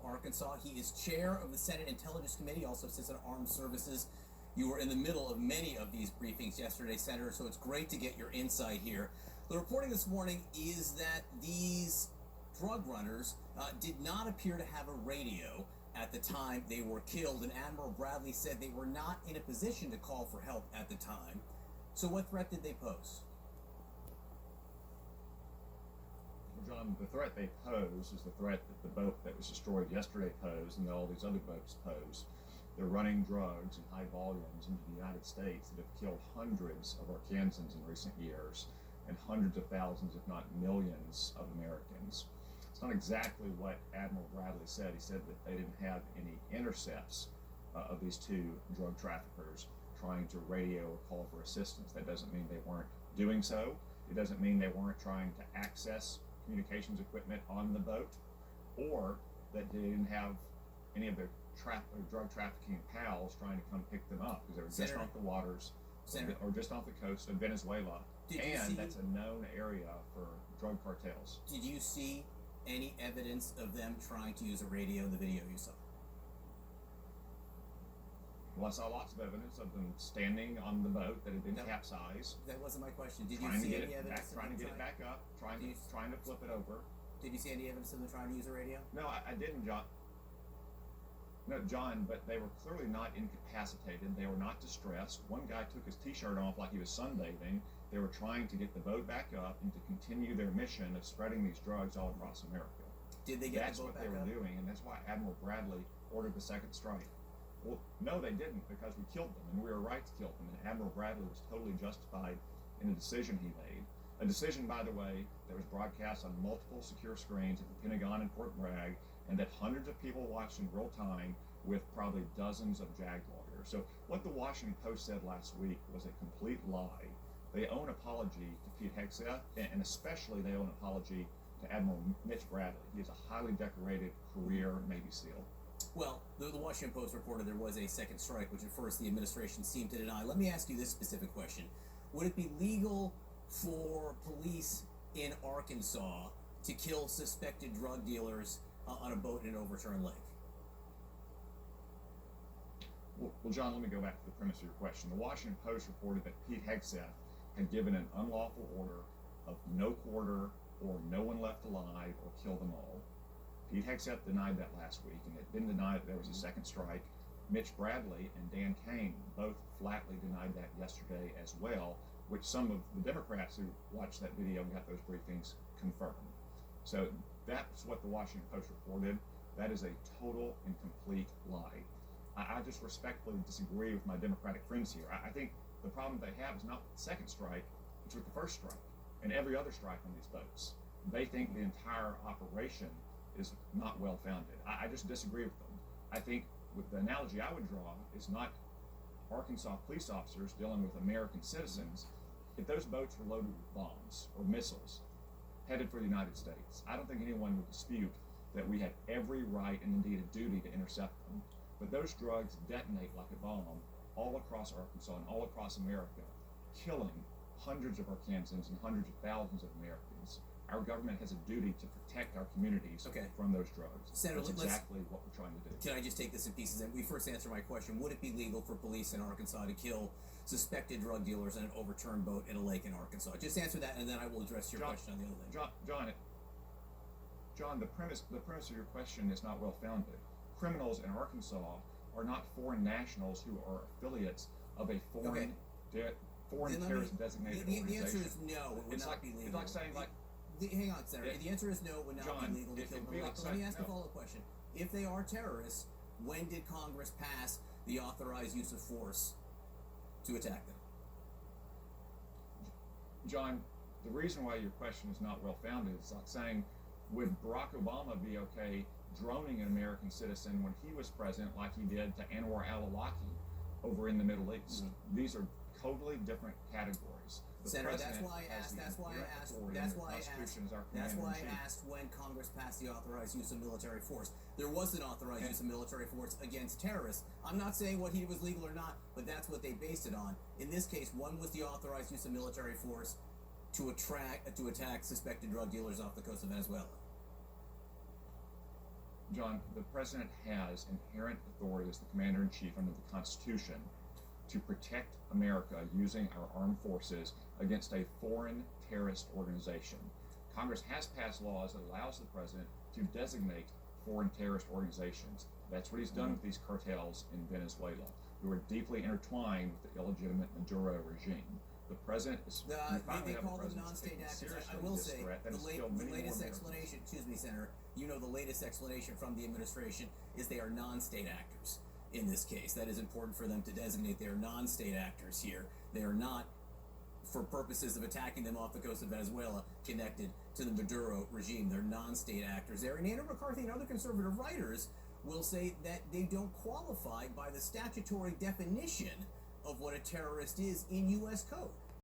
Arkansas. He is chair of the Senate Intelligence Committee, also sits on Armed Services. You were in the middle of many of these briefings yesterday, Senator, so it's great to get your insight here. The reporting this morning is that these drug runners did not appear to have a radio at the time they were killed, and Admiral Bradley said they were not in a position to call for help at the time. So what threat did they pose? Well, John, the threat they pose is the threat that the boat that was destroyed yesterday posed and that all these other boats pose. They're running drugs in high volumes into the United States that have killed hundreds of Arkansans in recent years and hundreds of thousands, if not millions, of Americans. It's not exactly what Admiral Bradley said. He said that they didn't have any intercepts of these two drug traffickers trying to radio or call for assistance. That doesn't mean they weren't doing so. It doesn't mean they weren't trying to access communications equipment on the boat, or that they didn't have any of their drug trafficking pals trying to come pick them up because they were just off the waters or just off the coast of Venezuela. That's a known area for drug cartels. Did you see any evidence of them trying to use a radio in the video you saw? Well, I saw lots of evidence of them standing on the boat that had been capsized. That wasn't my question. Did you see any evidence? Trying to get it back up, trying to flip it over. Did you see any evidence of them trying to use a radio? No, I didn't, John. No, John, but they were clearly not incapacitated. They were not distressed. One guy took his T-shirt off like he was sunbathing. They were trying to get the boat back up and to continue their mission of spreading these drugs all across America. Did they get the boat back up? That's what they were doing, and that's why Admiral Bradley ordered the second strike. Well, no, they didn't, because we killed them, and we were right to kill them, and Admiral Bradley was totally justified in the decision he made. A decision, by the way, that was broadcast on multiple secure screens at the Pentagon in Fort Bragg, and that hundreds of people watched in real time with probably dozens of JAG lawyers. So what the Washington Post said last week was a complete lie. They owe an apology to Pete Hegseth, and especially they owe an apology to Admiral Mitch Bradley. He is a highly decorated career Navy SEAL. Well, the Washington Post reported there was a second strike, which at first the administration seemed to deny. Let me ask you this specific question. Would it be legal for police in Arkansas to kill suspected drug dealers on a boat in an overturned lake? Well, John, let me go back to the premise of your question. The Washington Post reported that Pete Hegseth had given an unlawful order of no quarter or no one left alive or kill them all. Pete Hegseth denied that last week, and it didn't deny that there was a second strike. Mitch Bradley and Dan Kane both flatly denied that yesterday as well, which some of the Democrats who watched that video and got those briefings confirmed. So that's what the Washington Post reported. That is a total and complete lie. I just respectfully disagree with my Democratic friends here. I think the problem they have is not with the second strike, it's with the first strike and every other strike on these boats. They think the entire operation is not well-founded. I just disagree with them. I think with the analogy I would draw is not Arkansas police officers dealing with American citizens. If those boats were loaded with bombs or missiles headed for the United States, I don't think anyone would dispute that we had every right and indeed a duty to intercept them. But those drugs detonate like a bomb all across Arkansas and all across America, killing hundreds of Arkansans and hundreds of thousands of Americans. Our government has a duty to protect our communities from those drugs. Senator, that's exactly what we're trying to do. Can I just take this in pieces? And we first answer my question. Would it be legal for police in Arkansas to kill suspected drug dealers on an overturned boat in a lake in Arkansas? Just answer that, and then I will address your question on the other lake. John, the premise of your question is not well-founded. Criminals in Arkansas are not foreign nationals who are affiliates of a foreign terrorist designated organization. The answer is no. It would not be legal. It's like saying hang on, Senator. The answer is no. It would not be legal to kill them. Let me ask a follow-up question. If they are terrorists, when did Congress pass the authorized use of force to attack them? John, the reason why your question is not well-founded is like saying, would Barack Obama be okay droning an American citizen when he was president like he did to Anwar al-Awlaki over in the Middle East? These are totally different categories. Senator, that's why I asked when Congress passed the authorized use of military force. There was an authorized use of military force against terrorists. I'm not saying what he was legal or not, but that's what they based it on. In this case, when was the authorized use of military force to attack suspected drug dealers off the coast of Venezuela? John, the president has inherent authority as the commander-in-chief under the Constitution to protect America using our armed forces against a foreign terrorist organization. Congress has passed laws that allows the president to designate foreign terrorist organizations. That's what he's done with these cartels in Venezuela, who are deeply intertwined with the illegitimate Maduro regime. The president is. They call them non-state actors. I will say the latest explanation. Excuse me, Senator. The latest explanation from the administration is they are non-state actors. In this case, that is important for them to designate. They are non-state actors here. They are not, for purposes of attacking them off the coast of Venezuela, connected to the Maduro regime. They're non-state actors there. And Andrew McCarthy and other conservative writers will say that they don't qualify by the statutory definition of what a terrorist is in U.S. code.